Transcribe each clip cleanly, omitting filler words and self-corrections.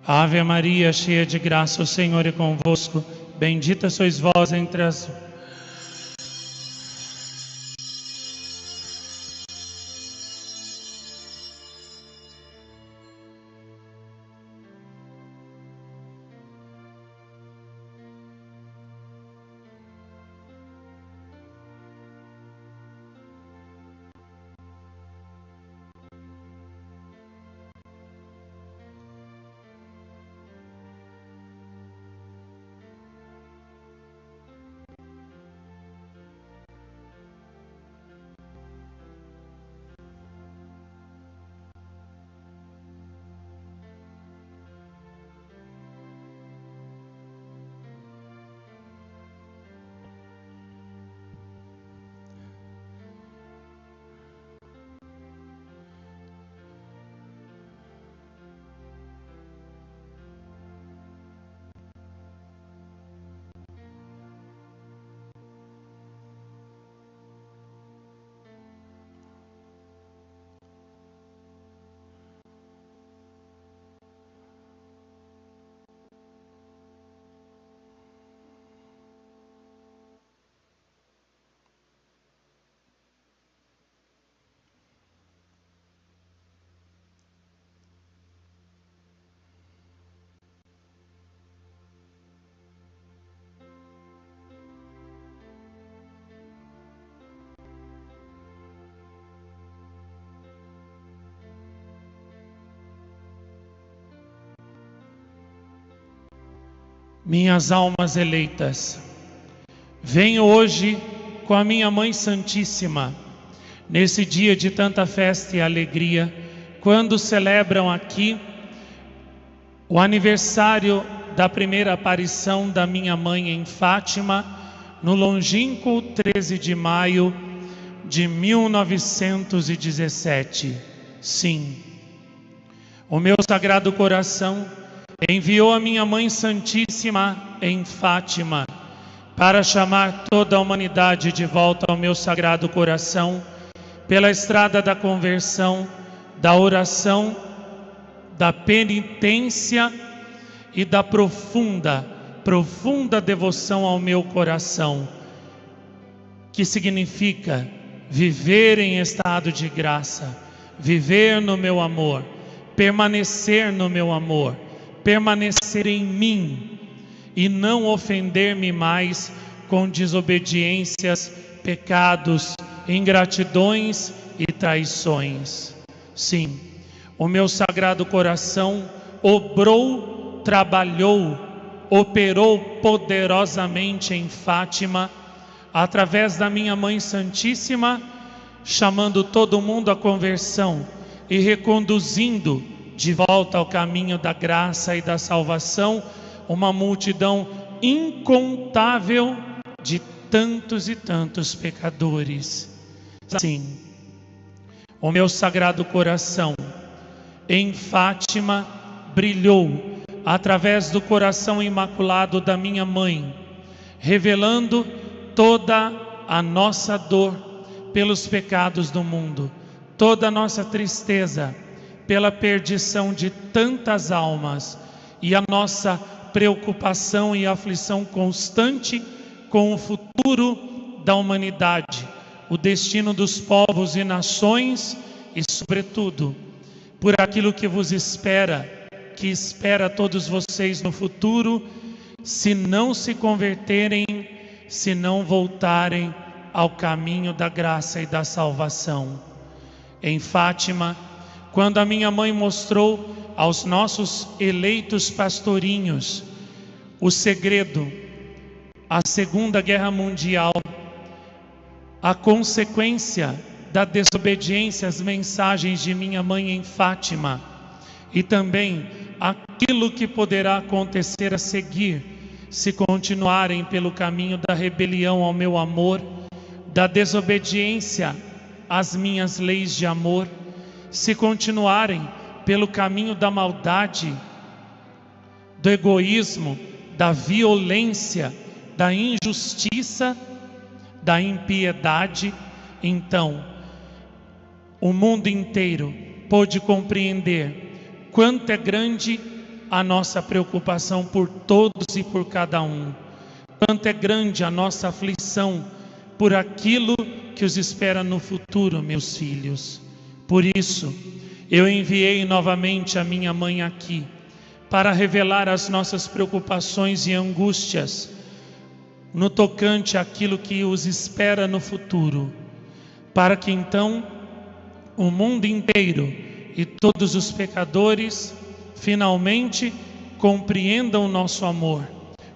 Ave Maria, cheia de graça, o Senhor é convosco. Bendita sois vós entre as... Minhas almas eleitas, venho hoje com a minha Mãe Santíssima, nesse dia de tanta festa e alegria, quando celebram aqui o aniversário da primeira aparição da minha mãe em Fátima, no longínquo 13 de maio de 1917. Sim, o meu Sagrado Coração enviou a minha Mãe Santíssima em Fátima para chamar toda a humanidade de volta ao meu Sagrado Coração pela estrada da conversão, da oração, da penitência e da profunda devoção ao meu coração, que significa viver em estado de graça, viver no meu amor, permanecer no meu amor, permanecer em mim e não ofender-me mais com desobediências, pecados, ingratidões e traições. Sim, o meu Sagrado Coração obrou, trabalhou, operou poderosamente em Fátima, através da minha Mãe Santíssima, chamando todo mundo à conversão e reconduzindo de volta ao caminho da graça e da salvação uma multidão incontável de tantos e tantos pecadores. Sim, o meu Sagrado Coração em Fátima brilhou através do coração imaculado da minha mãe, revelando toda a nossa dor pelos pecados do mundo, toda a nossa tristeza pela perdição de tantas almas e a nossa preocupação e aflição constante com o futuro da humanidade, o destino dos povos e nações e, sobretudo, por aquilo que vos espera, que espera todos vocês no futuro, se não se converterem, se não voltarem ao caminho da graça e da salvação. Em Fátima, quando a minha mãe mostrou aos nossos eleitos pastorinhos o segredo, a Segunda Guerra Mundial, a consequência da desobediência às mensagens de minha mãe em Fátima, e também aquilo que poderá acontecer a seguir, se continuarem pelo caminho da rebelião ao meu amor, da desobediência às minhas leis de amor, se continuarem pelo caminho da maldade, do egoísmo, da violência, da injustiça, da impiedade, então o mundo inteiro pôde compreender quanto é grande a nossa preocupação por todos e por cada um. Quanto é grande a nossa aflição por aquilo que os espera no futuro, meus filhos. Por isso, eu enviei novamente a minha mãe aqui, para revelar as nossas preocupações e angústias no tocante àquilo que os espera no futuro, para que então o mundo inteiro e todos os pecadores finalmente compreendam o nosso amor,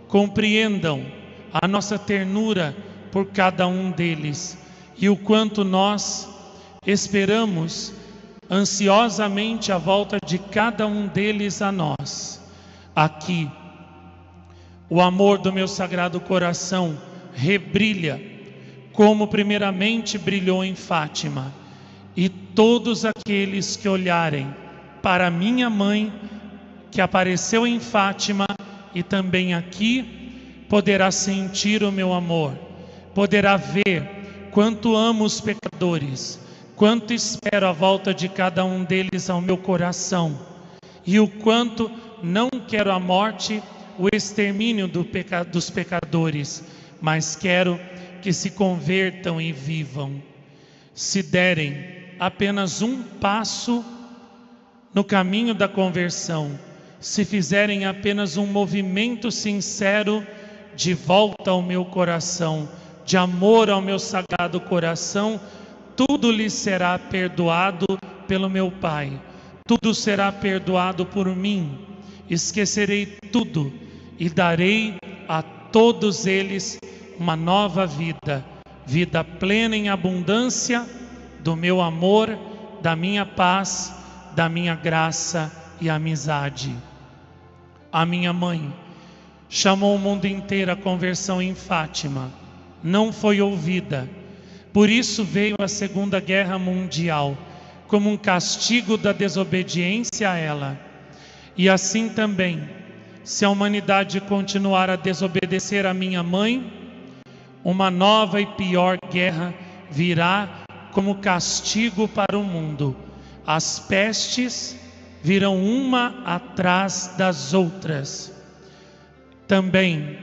compreendam a nossa ternura por cada um deles e o quanto nós esperamos ansiosamente a volta de cada um deles a nós. Aqui, o amor do meu Sagrado Coração rebrilha, como primeiramente brilhou em Fátima, e todos aqueles que olharem para minha mãe, que apareceu em Fátima e também aqui, poderá sentir o meu amor, poderá ver quanto amo os pecadores, quanto espero a volta de cada um deles ao meu coração, e o quanto não quero a morte, o extermínio dos pecadores, mas quero que se convertam e vivam. Se derem apenas um passo no caminho da conversão, se fizerem apenas um movimento sincero de volta ao meu coração, de amor ao meu Sagrado Coração, tudo lhes será perdoado pelo meu Pai, tudo será perdoado por mim. Esquecerei tudo e darei a todos eles uma nova vida, vida plena em abundância do meu amor, da minha paz, da minha graça e amizade. A minha mãe chamou o mundo inteiro à conversão em Fátima, não foi ouvida. Por isso veio a Segunda Guerra Mundial, como um castigo da desobediência a ela. E assim também, se a humanidade continuar a desobedecer a minha mãe, uma nova e pior guerra virá como castigo para o mundo. As pestes virão uma atrás das outras. Também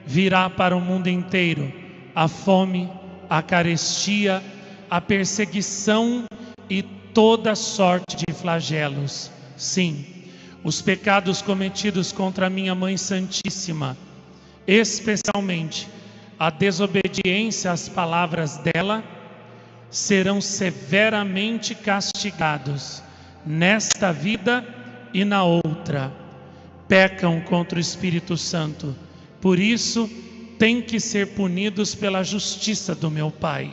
virá para o mundo inteiro a fome, a carestia, a perseguição e toda sorte de flagelos. Sim, os pecados cometidos contra a minha Mãe Santíssima, especialmente a desobediência às palavras dela, serão severamente castigados nesta vida e na outra. Pecam contra o Espírito Santo, por isso têm que ser punidos pela justiça do meu Pai.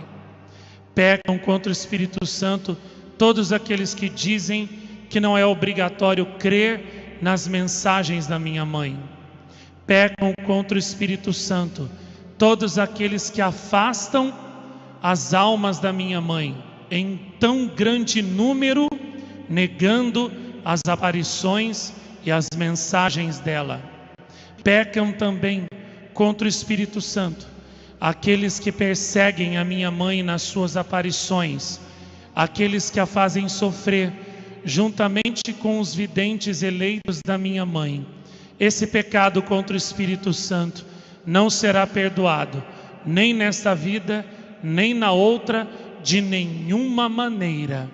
Pecam contra o Espírito Santo todos aqueles que dizem que não é obrigatório crer nas mensagens da minha mãe. Pecam contra o Espírito Santo todos aqueles que afastam as almas da minha mãe em tão grande número, negando as aparições e as mensagens dela. Pecam também contra o Espírito Santo aqueles que perseguem a minha mãe nas suas aparições, aqueles que a fazem sofrer juntamente com os videntes eleitos da minha mãe. Esse pecado contra o Espírito Santo não será perdoado, nem nesta vida, nem na outra, de nenhuma maneira.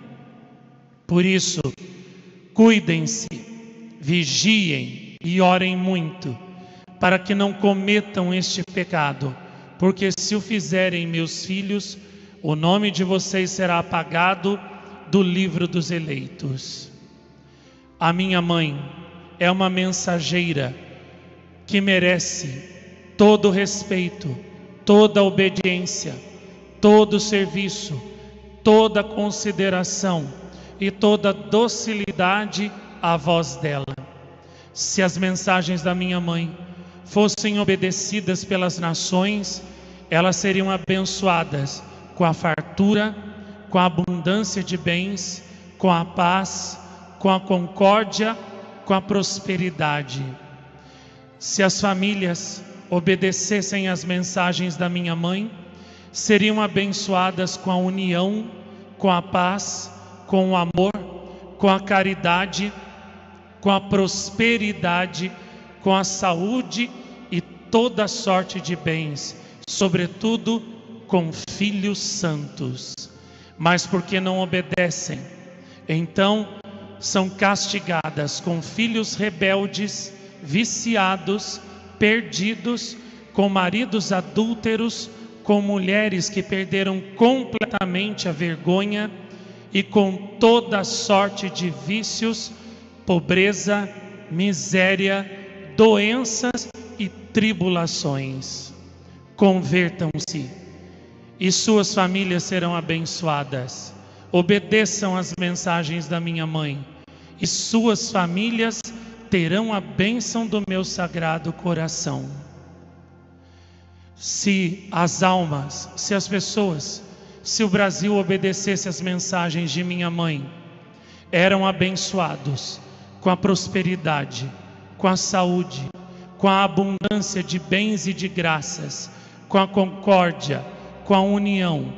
Por isso, cuidem-se, vigiem e orem muito, para que não cometam este pecado, porque se o fizerem, meus filhos, o nome de vocês será apagado do livro dos eleitos. A minha mãe é uma mensageira que merece todo o respeito, toda a obediência, todo o serviço, toda a consideração e toda a docilidade à voz dela. Se as mensagens da minha mãe fossem obedecidas pelas nações, elas seriam abençoadas com a fartura, com a abundância de bens, com a paz, com a concórdia, com a prosperidade. Se as famílias obedecessem às mensagens da minha mãe, seriam abençoadas com a união, com a paz, com o amor, com a caridade, com a prosperidade, com a saúde e toda sorte de bens, sobretudo com filhos santos. Mas porque não obedecem, então são castigadas com filhos rebeldes, viciados, perdidos, com maridos adúlteros, com mulheres que perderam completamente a vergonha e com toda sorte de vícios, pobreza, miséria, doenças e tribulações. Convertam-se e suas famílias serão abençoadas. Obedeçam às mensagens da minha mãe e suas famílias terão a bênção do meu sagrado coração. Se as almas, se as pessoas, se o Brasil obedecesse às mensagens de minha mãe, eram abençoados com a prosperidade, com a saúde, com a abundância de bens e de graças, com a concórdia, com a união,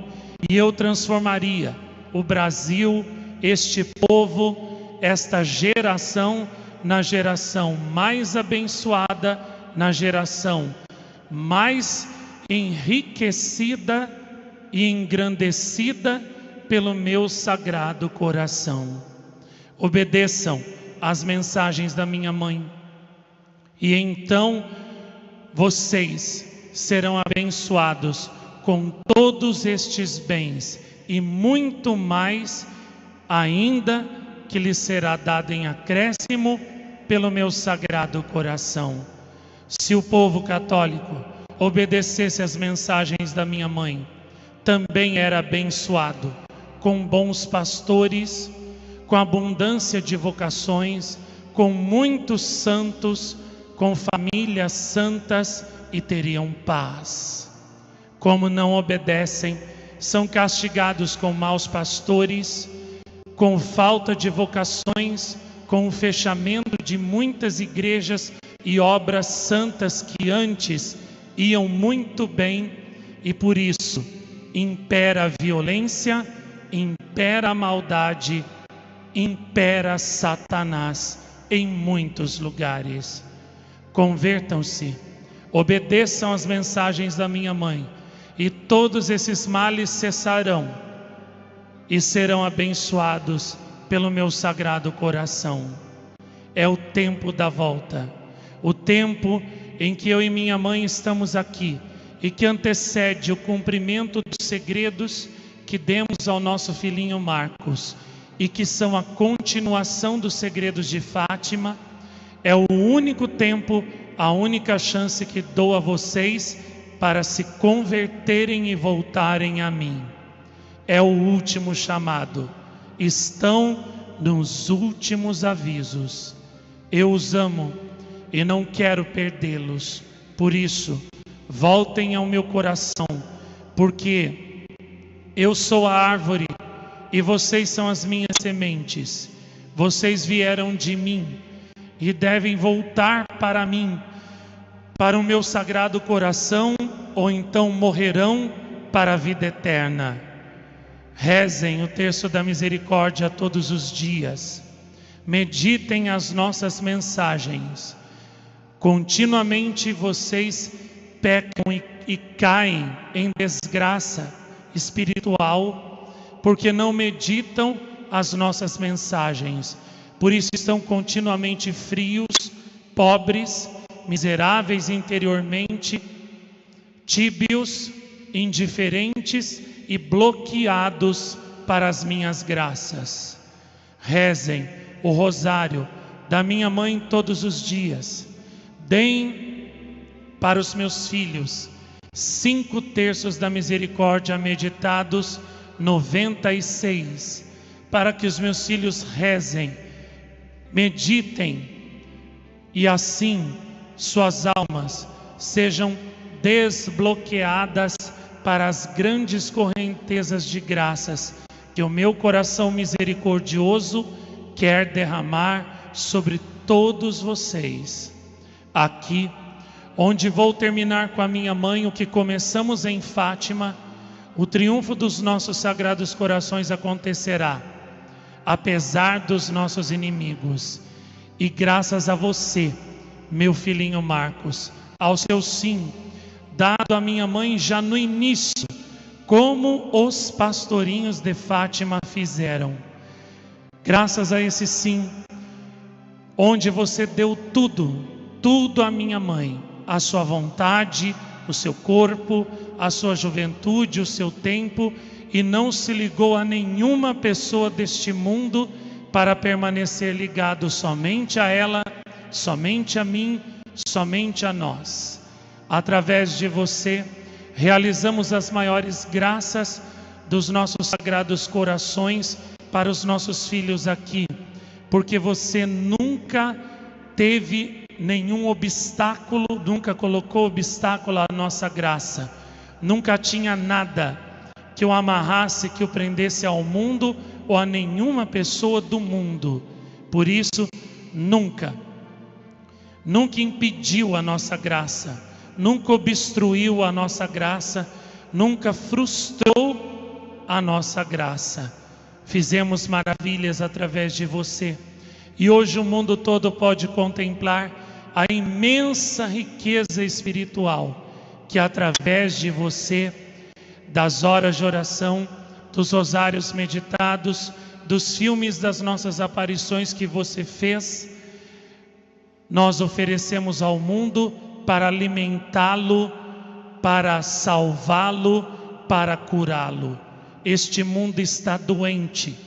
e eu transformaria o Brasil, este povo, esta geração, na geração mais abençoada, na geração mais enriquecida e engrandecida pelo meu sagrado coração. Obedeçam às mensagens da minha mãe, e então vocês serão abençoados com todos estes bens e muito mais ainda, que lhes será dado em acréscimo pelo meu sagrado coração. Se o povo católico obedecesse às mensagens da minha mãe, também era abençoado com bons pastores, com abundância de vocações, com muitos santos, com famílias santas, e teriam paz. Como não obedecem, são castigados com maus pastores, com falta de vocações, com o fechamento de muitas igrejas e obras santas que antes iam muito bem, e por isso impera a violência, impera a maldade, impera Satanás em muitos lugares. Convertam-se, obedeçam às mensagens da minha mãe, e todos esses males cessarão e serão abençoados pelo meu sagrado coração. É o tempo da volta, o tempo em que eu e minha mãe estamos aqui, e que antecede o cumprimento dos segredos que demos ao nosso filhinho Marcos, e que são a continuação dos segredos de Fátima. É o único tempo, a única chance que dou a vocês para se converterem e voltarem a mim. É o último chamado. Estão nos últimos avisos. Eu os amo e não quero perdê-los. Por isso, voltem ao meu coração, porque eu sou a árvore e vocês são as minhas sementes. Vocês vieram de mim e devem voltar para mim, para o meu sagrado coração, ou então morrerão para a vida eterna. Rezem o terço da misericórdia todos os dias. Meditem as nossas mensagens. Continuamente vocês pecam e caem em desgraça espiritual, porque não meditam as nossas mensagens. Por isso estão continuamente frios, pobres, miseráveis interiormente, tíbios, indiferentes e bloqueados para as minhas graças. Rezem o rosário da minha mãe todos os dias. Deem para os meus filhos 5 terços da misericórdia meditados 96, para que os meus filhos rezem, meditem, e assim suas almas sejam desbloqueadas para as grandes correntezas de graças que o meu coração misericordioso quer derramar sobre todos vocês. Aqui, onde vou terminar com a minha mãe o que começamos em Fátima, o triunfo dos nossos sagrados corações acontecerá, apesar dos nossos inimigos. E graças a você, meu filhinho Marcos, ao seu sim, dado à minha mãe já no início, como os pastorinhos de Fátima fizeram. Graças a esse sim, onde você deu tudo, tudo à minha mãe, a sua vontade, o seu corpo, a sua juventude, o seu tempo, e não se ligou a nenhuma pessoa deste mundo para permanecer ligado somente a ela, somente a mim, somente a nós. Através de você, realizamos as maiores graças dos nossos sagrados corações para os nossos filhos aqui, porque você nunca teve nenhum obstáculo, nunca colocou obstáculo à nossa graça, nunca tinha nada que o amarrasse, que o prendesse ao mundo ou a nenhuma pessoa do mundo. Por isso, nunca impediu a nossa graça, nunca obstruiu a nossa graça, nunca frustrou a nossa graça. Fizemos maravilhas através de você, e hoje o mundo todo pode contemplar a imensa riqueza espiritual que através de você, das horas de oração, dos rosários meditados, dos filmes das nossas aparições que você fez, nós oferecemos ao mundo para alimentá-lo, para salvá-lo, para curá-lo. Este mundo está doente,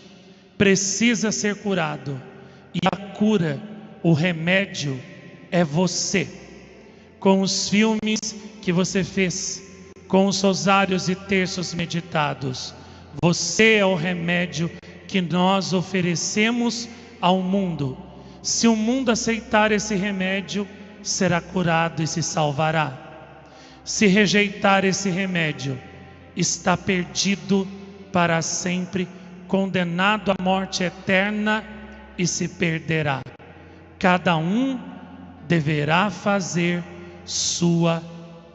precisa ser curado, e a cura, o remédio é você. Com os filmes que você fez, com os rosários e terços meditados, você é o remédio que nós oferecemos ao mundo. Se o mundo aceitar esse remédio, será curado e se salvará. Se rejeitar esse remédio, está perdido para sempre, condenado à morte eterna e se perderá. Cada um deverá fazer sua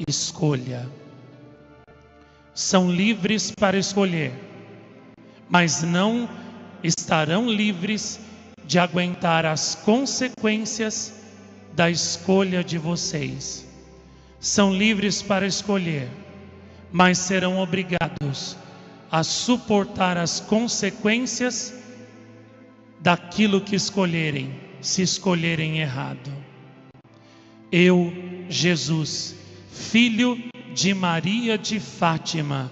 escolha. São livres para escolher, mas não estarão livres de aguentar as consequências da escolha de vocês. São livres para escolher, mas serão obrigados a suportar as consequências daquilo que escolherem, se escolherem errado. Eu, Jesus, filho de Maria de Fátima,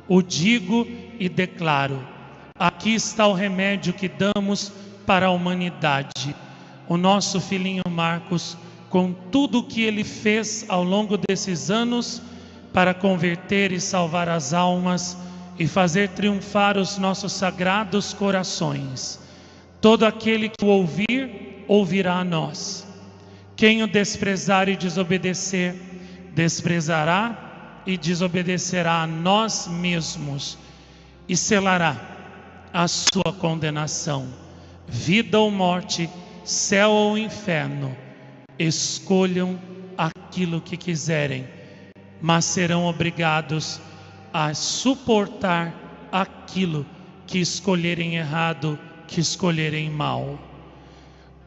o digo e declaro: aqui está o remédio que damos para a humanidade. O nosso filhinho Marcos, com tudo o que ele fez ao longo desses anos para converter e salvar as almas e fazer triunfar os nossos sagrados corações. Todo aquele que o ouvir, ouvirá a nós. Quem o desprezar e desobedecer, desprezará e desobedecerá a nós mesmos e selará a sua condenação. Vida ou morte, céu ou inferno, escolham aquilo que quiserem, mas serão obrigados a suportar aquilo que escolherem errado, que escolherem mal.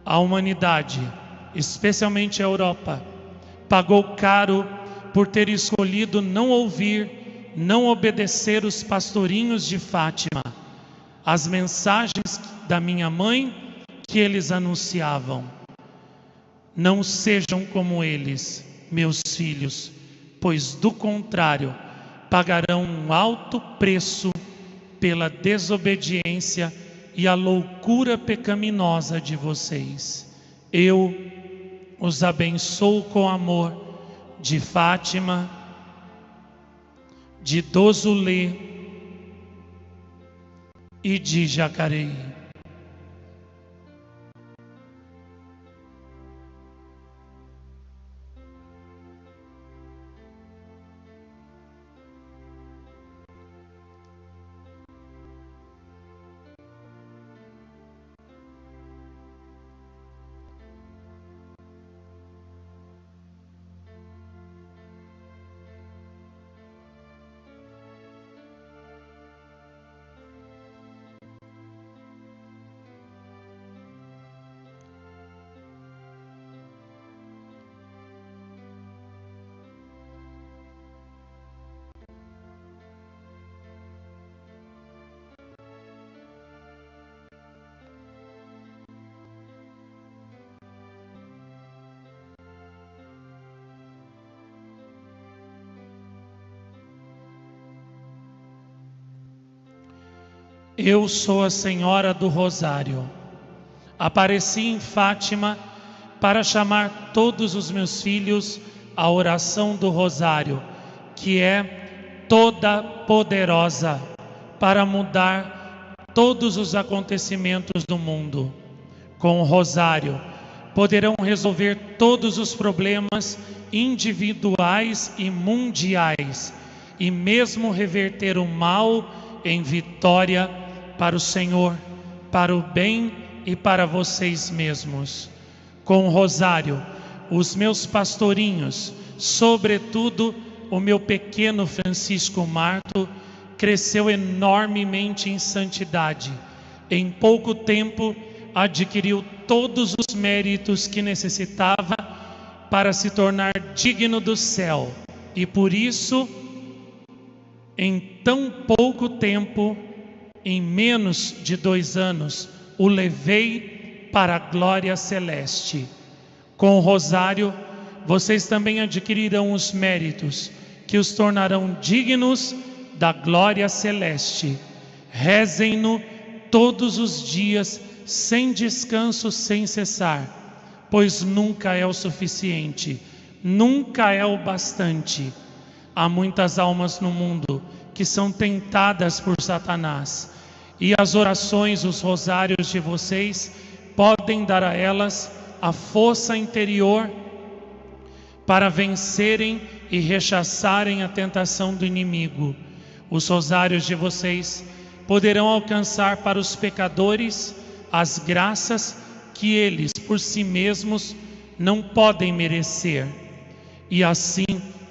A humanidade, especialmente a Europa, pagou caro por ter escolhido não ouvir, não obedecer os pastorinhos de Fátima, as mensagens da minha mãe que eles anunciavam. Não sejam como eles, meus filhos, pois do contrário, pagarão um alto preço pela desobediência e a loucura pecaminosa de vocês. Eu os abençoo com amor de Fátima, de Dozulê e de Jacareí. Eu sou a Senhora do Rosário. Apareci em Fátima para chamar todos os meus filhos à oração do Rosário, que é toda poderosa para mudar todos os acontecimentos do mundo. Com o Rosário poderão resolver todos os problemas individuais e mundiais, e mesmo reverter o mal em vitória para o Senhor, para o bem e para vocês mesmos. Com o Rosário, os meus pastorinhos, sobretudo o meu pequeno Francisco Marto, cresceu enormemente em santidade. Em pouco tempo, adquiriu todos os méritos que necessitava para se tornar digno do céu. E por isso, em tão pouco tempo, em menos de 2 anos, o levei para a glória celeste. Com o Rosário, vocês também adquirirão os méritos que os tornarão dignos da glória celeste. Rezem-no todos os dias, sem descanso, sem cessar, pois nunca é o suficiente, nunca é o bastante. Há muitas almas no mundo que são tentadas por Satanás, e as orações, os rosários de vocês podem dar a elas a força interior para vencerem e rechaçarem a tentação do inimigo. Os rosários de vocês poderão alcançar para os pecadores as graças que eles por si mesmos não podem merecer, e assim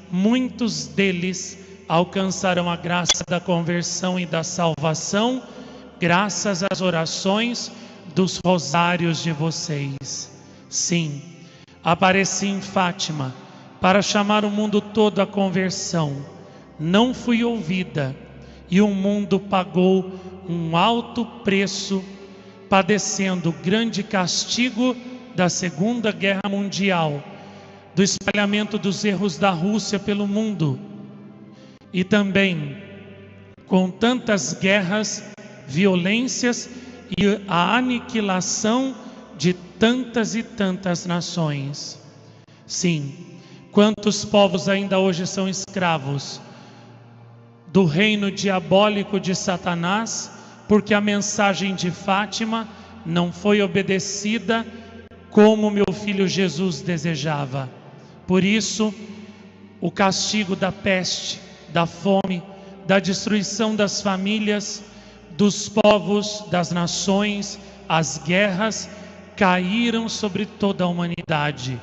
muitos deles alcançarão a graça da conversão e da salvação, graças às orações dos rosários de vocês. Sim, apareci em Fátima para chamar o mundo todo à conversão. Não fui ouvida, e o mundo pagou um alto preço, padecendo o grande castigo da Segunda Guerra Mundial, do espalhamento dos erros da Rússia pelo mundo, e também com tantas guerras, violências e a aniquilação de tantas e tantas nações. Sim, quantos povos ainda hoje são escravos do reino diabólico de Satanás, porque a mensagem de Fátima não foi obedecida como meu filho Jesus desejava. Por isso, o castigo da peste, da fome, da destruição das famílias, dos povos, das nações, as guerras caíram sobre toda a humanidade.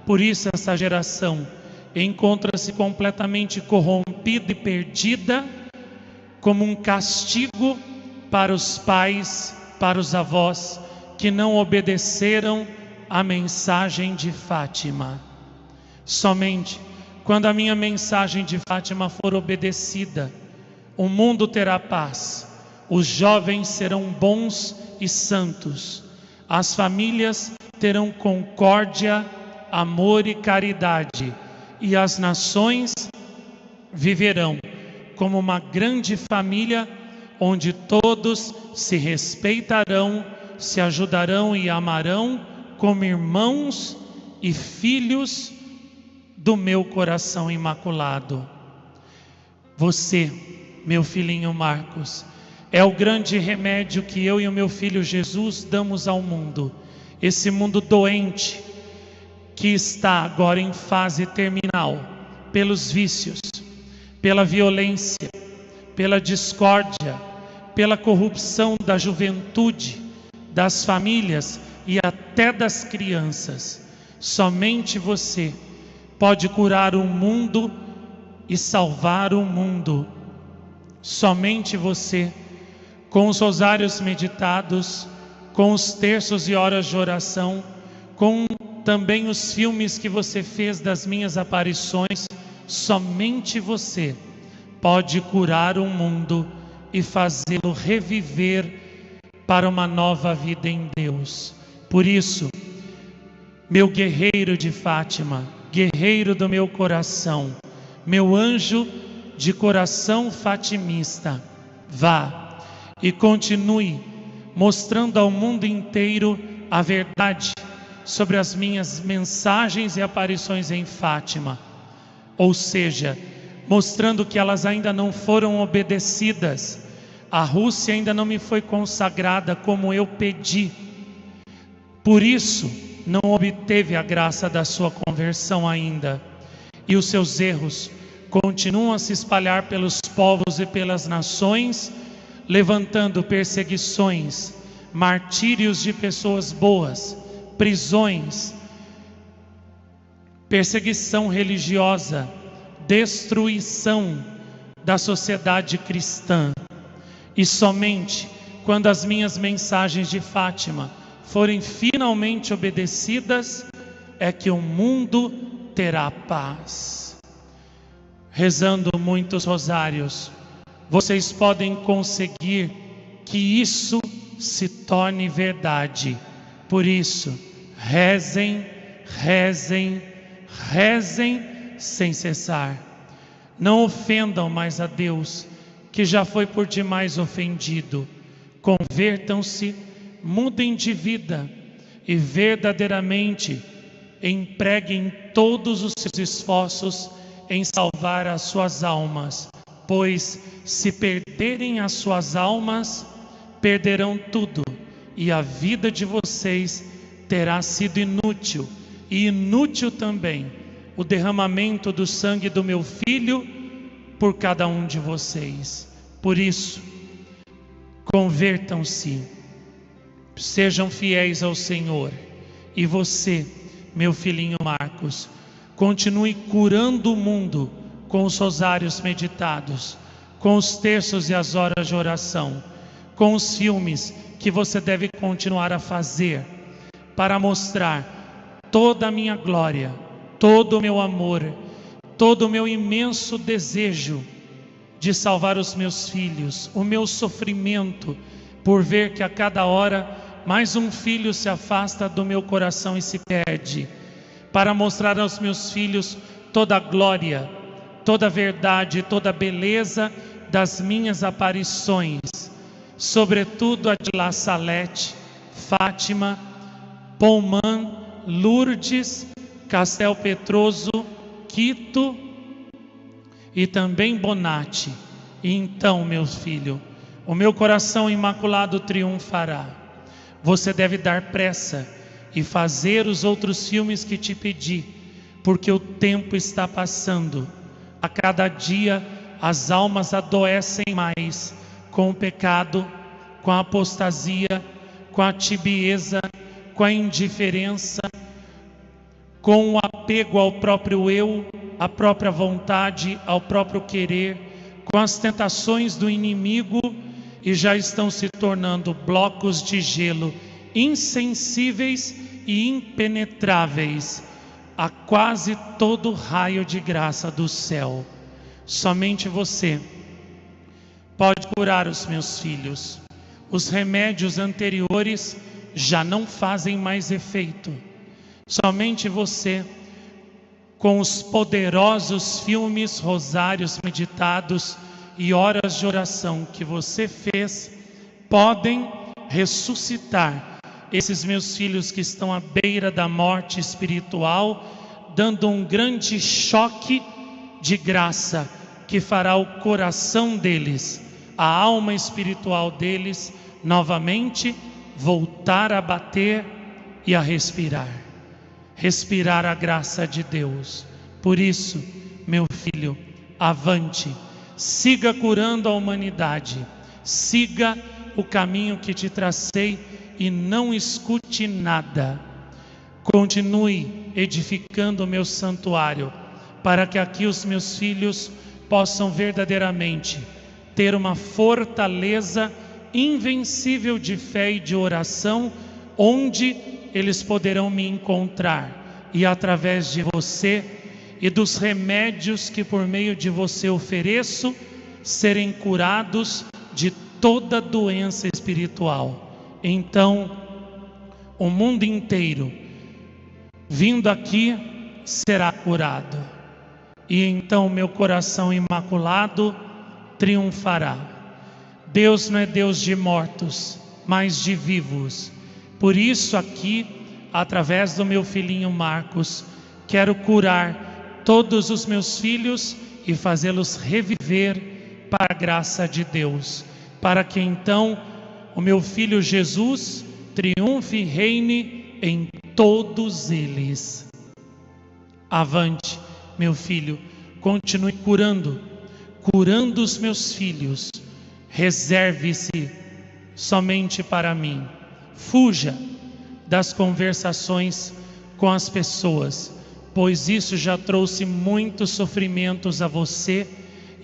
Por isso essa geração encontra-se completamente corrompida e perdida, como um castigo para os pais, para os avós que não obedeceram à mensagem de Fátima. Somente quando a minha mensagem de Fátima for obedecida, o mundo terá paz, os jovens serão bons e santos, as famílias terão concórdia, amor e caridade, e as nações viverão como uma grande família, onde todos se respeitarão, se ajudarão e amarão como irmãos e filhos do meu coração imaculado. Você, meu filhinho Marcos, é o grande remédio que eu e o meu filho Jesus damos ao mundo. Esse mundo doente, que está agora em fase terminal, pelos vícios, pela violência, pela discórdia, pela corrupção da juventude, das famílias e até das crianças. Somente você pode curar o mundo e salvar o mundo. Somente você, com os rosários meditados, com os terços e horas de oração, com também os filmes que você fez das minhas aparições, somente você pode curar o mundo e fazê-lo reviver para uma nova vida em Deus. Por isso, meu guerreiro de Fátima, guerreiro do meu coração, meu anjo de coração fatimista, vá e continue mostrando ao mundo inteiro a verdade sobre as minhas mensagens e aparições em Fátima, ou seja, mostrando que elas ainda não foram obedecidas. A Rússia ainda não me foi consagrada como eu pedi, por isso não obteve a graça da sua conversão ainda, e os seus erros continuam a se espalhar pelos povos e pelas nações, levantando perseguições, martírios de pessoas boas, prisões, perseguição religiosa, destruição da sociedade cristã. E somente quando as minhas mensagens de Fátima forem finalmente obedecidas, é que o mundo terá paz. Rezando muitos rosários, vocês podem conseguir que isso se torne verdade. Por isso, rezem, rezem, rezem sem cessar. Não ofendam mais a Deus, que já foi por demais ofendido. Convertam-se, mudem de vida e verdadeiramente empreguem todos os seus esforços em salvar as suas almas, pois se perderem as suas almas, perderão tudo, e a vida de vocês terá sido inútil, e inútil também o derramamento do sangue do meu Filho por cada um de vocês. Por isso, convertam-se, sejam fiéis ao Senhor. E você, meu filhinho Marcos, continue curando o mundo com os rosários meditados, com os terços e as horas de oração, com os filmes que você deve continuar a fazer, para mostrar toda a minha glória, todo o meu amor, todo o meu imenso desejo de salvar os meus filhos, o meu sofrimento por ver que a cada hora mais um filho se afasta do meu coração e se perde, para mostrar aos meus filhos toda a glória, toda a verdade, toda a beleza das minhas aparições, sobretudo a de La Salete, Fátima, Pomã, Lourdes, Castel Petroso, Quito e também Bonatti. E então, meu filho, o meu coração imaculado triunfará. Você deve dar pressa e fazer os outros filmes que te pedi, porque o tempo está passando. A cada dia as almas adoecem mais com o pecado, com a apostasia, com a tibieza, com a indiferença, com o apego ao próprio eu, à própria vontade, ao próprio querer, com as tentações do inimigo, e já estão se tornando blocos de gelo insensíveis e impenetráveis a quase todo raio de graça do céu. Somente você pode curar os meus filhos. Os remédios anteriores já não fazem mais efeito. Somente você, com os poderosos filmes, rosários meditados e horas de oração que você fez, podem ressuscitar esses meus filhos que estão à beira da morte espiritual, dando um grande choque de graça que fará o coração deles, a alma espiritual deles, novamente voltar a bater e a respirar. Respirar a graça de Deus. Por isso, meu filho, avante, siga curando a humanidade, siga o caminho que te tracei e não escute nada. Continue edificando o meu santuário, para que aqui os meus filhos possam verdadeiramente ter uma fortaleza invencível de fé e de oração, onde eles poderão me encontrar, e através de você e dos remédios que por meio de você ofereço, serem curados de toda doença espiritual. Então, o mundo inteiro, vindo aqui, será curado. E então meu coração imaculado triunfará. Deus não é Deus de mortos, mas de vivos. Por isso aqui, através do meu filhinho Marcos, quero curar todos os meus filhos e fazê-los reviver para a graça de Deus, para que então o meu filho Jesus triunfe e reine em todos eles. Avante, meu filho, continue curando os meus filhos. Reserve-se somente para mim. Fuja das conversações com as pessoas, pois isso já trouxe muitos sofrimentos a você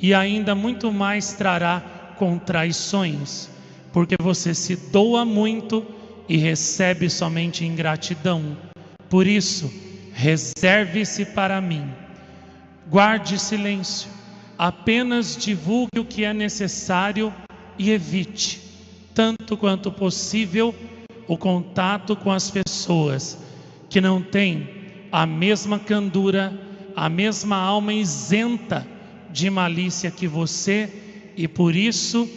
e ainda muito mais trará com traições, porque você se doa muito e recebe somente ingratidão. Por isso, reserve-se para mim. Guarde silêncio, apenas divulgue o que é necessário e evite, tanto quanto possível, o contato com as pessoas que não têm a mesma candura, a mesma alma isenta de malícia que você, e por isso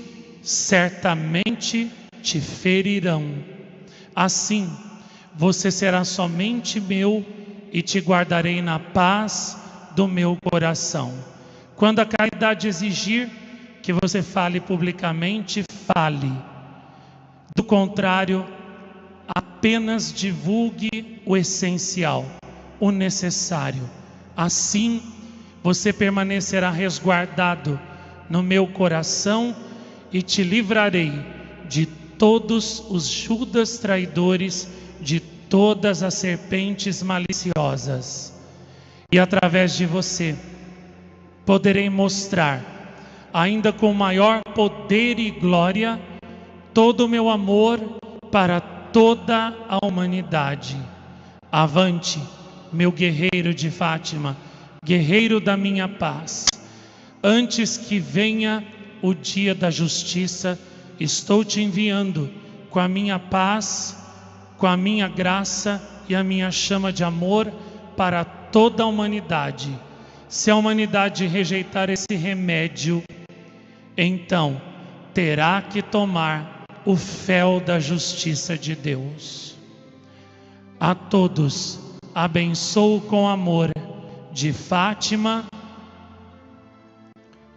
certamente te ferirão. Assim, você será somente meu e te guardarei na paz do meu coração. Quando a caridade exigir que você fale publicamente, fale. Do contrário, apenas divulgue o essencial, o necessário. Assim, você permanecerá resguardado no meu coração e te livrarei de todos os Judas traidores, de todas as serpentes maliciosas. E através de você, poderei mostrar, ainda com maior poder e glória, todo o meu amor para toda a humanidade. Avante, meu guerreiro de Fátima, guerreiro da minha paz. Antes que venha o dia da justiça, estou te enviando com a minha paz, com a minha graça e a minha chama de amor para toda a humanidade. Se a humanidade rejeitar esse remédio, então terá que tomar o fel da justiça de Deus. A todos abençoo com amor de Fátima,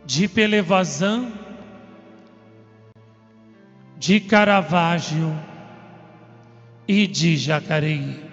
de Pelevazan, de Caravaggio e de Jacareí.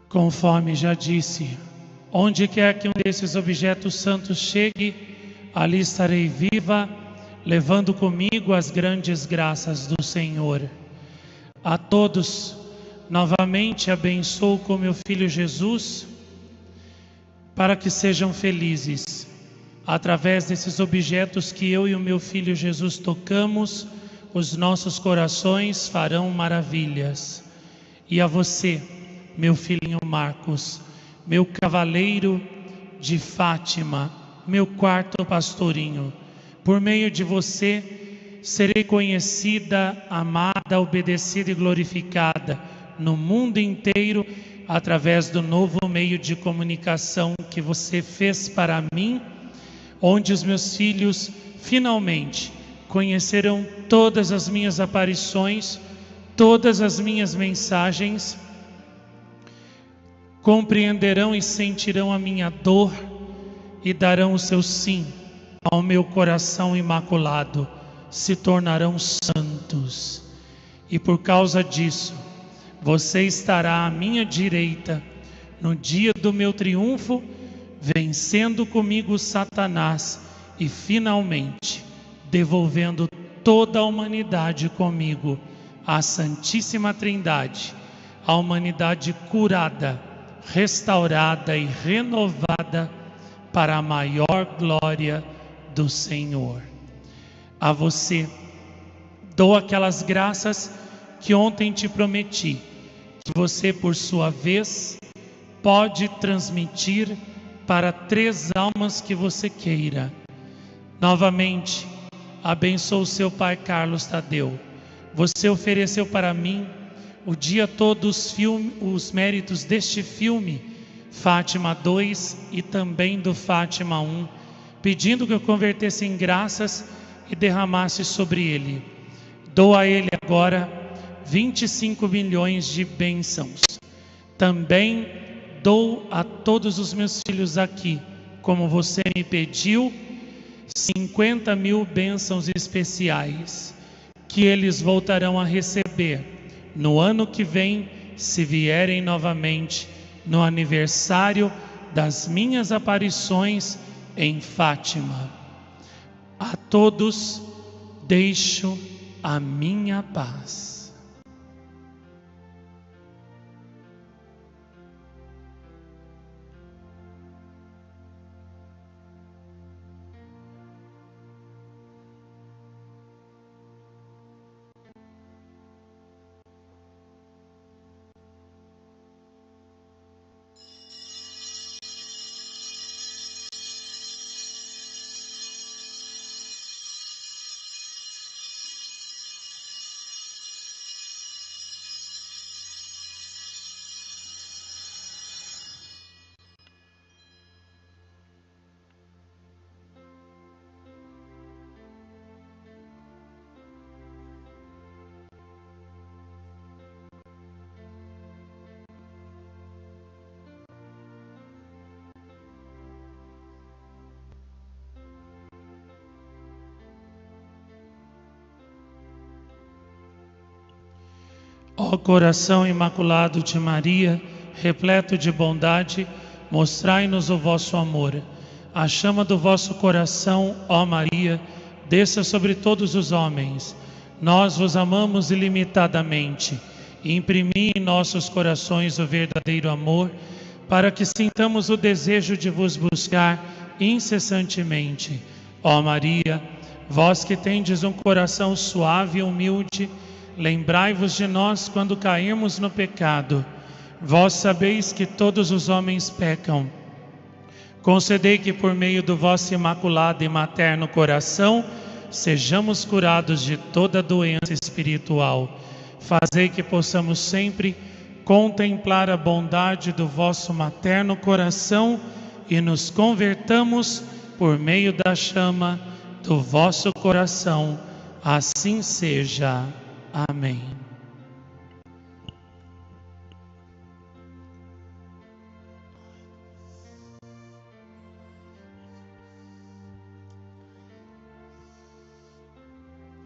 Conforme já disse, onde quer que um desses objetos santos chegue, ali estarei viva, levando comigo as grandes graças do Senhor. A todos, novamente abençoo com meu Filho Jesus, para que sejam felizes. Através desses objetos que eu e o meu Filho Jesus tocamos, os nossos corações farão maravilhas. E a você, meu filhinho Marcos, meu cavaleiro de Fátima, meu quarto pastorinho, por meio de você, serei conhecida, amada, obedecida e glorificada no mundo inteiro, através do novo meio de comunicação que você fez para mim, onde os meus filhos finalmente conhecerão todas as minhas aparições, todas as minhas mensagens, compreenderão e sentirão a minha dor e darão o seu sim ao meu coração imaculado, se tornarão santos. E por causa disso, você estará à minha direita no dia do meu triunfo, vencendo comigo Satanás e finalmente devolvendo toda a humanidade comigo à Santíssima Trindade, a humanidade curada, restaurada e renovada para a maior glória do Senhor. A você dou aquelas graças que ontem te prometi, que você, por sua vez, pode transmitir para 3 almas que você queira. Novamente, abençoo seu pai Carlos Tadeu. Você ofereceu para mim o dia todo os méritos deste filme, Fátima 2 e também do Fátima 1, pedindo que eu convertesse em graças e derramasse sobre ele. Dou a ele agora 25 milhões de bênçãos. Também dou a todos os meus filhos aqui, como você me pediu, 50 mil bênçãos especiais, que eles voltarão a receber no ano que vem, se vierem novamente no aniversário das minhas aparições em Fátima. A todos deixo a minha paz. Ó coração imaculado de Maria, repleto de bondade, mostrai-nos o vosso amor. A chama do vosso coração, ó Maria, desça sobre todos os homens. Nós vos amamos ilimitadamente. Imprimi em nossos corações o verdadeiro amor, para que sintamos o desejo de vos buscar incessantemente. Ó Maria, vós que tendes um coração suave e humilde, lembrai-vos de nós quando cairmos no pecado. Vós sabeis que todos os homens pecam. Concedei que por meio do vosso imaculado e materno coração sejamos curados de toda doença espiritual. Fazei que possamos sempre contemplar a bondade do vosso materno coração e nos convertamos por meio da chama do vosso coração. Assim seja. Amém.